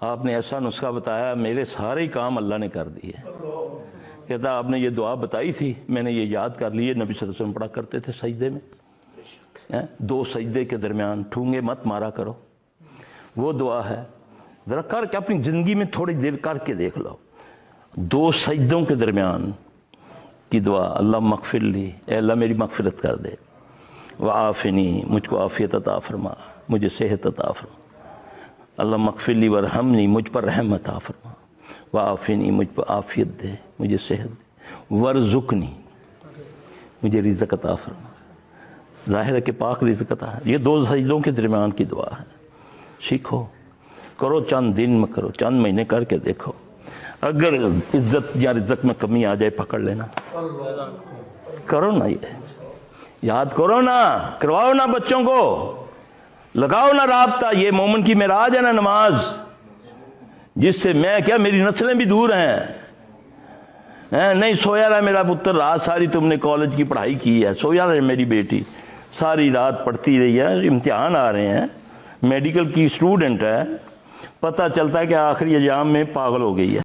آپ نے ایسا نسخہ بتایا، میرے سارے کام اللہ نے کر دیے۔ کہتا آپ نے یہ دعا بتائی تھی، میں نے یہ یاد کر لی ہے، نبی صلی اللہ علیہ وسلم پڑھا کرتے تھے سجدے میں، دو سجدے کے درمیان ٹھونگے مت مارا کرو، وہ دعا ہے۔ ذرا کر کے اپنی زندگی میں تھوڑی دیر کر کے دیکھ لو، دو سجدوں کے درمیان کی دعا، اللہ مغفر لی، اے اللہ میری مغفرت کر دے، وعافنی، مجھ کو عافیت عطا فرما، مجھے صحت عطا فرما، اللہ مغفر لی ورحمنی، مجھ پر رحم عطا فرما، وعافنی، مجھ پر عافیت دے، مجھے صحت دے، ورزقنی، مجھے رزق عطا فرما۔ ظاہر ہے کہ پاک رزق عطا ہے۔ یہ دو سجدوں کے درمیان کی دعا ہے، سیکھو، کرو، چند دن میں کرو، چند مہینے کر کے دیکھو، اگر عزت یا رزق میں کمی آ جائے پکڑ لینا، کرو نا، یہ یاد کرو نا، کرواؤ نا بچوں کو، لگاؤ نا رابطہ۔ یہ مومن کی معراج ہے نا نماز، جس سے میں کیا میری نسلیں بھی دور ہیں۔ نہیں سویا رہا میرا پتر، رات ساری تم نے کالج کی پڑھائی کی ہے، سویا رہے میری بیٹی، ساری رات پڑھتی رہی ہے، امتحان آ رہے ہیں، میڈیکل کی اسٹوڈنٹ ہے، پتہ چلتا ہے کہ آخری ایگزام میں پاگل ہو گئی ہے۔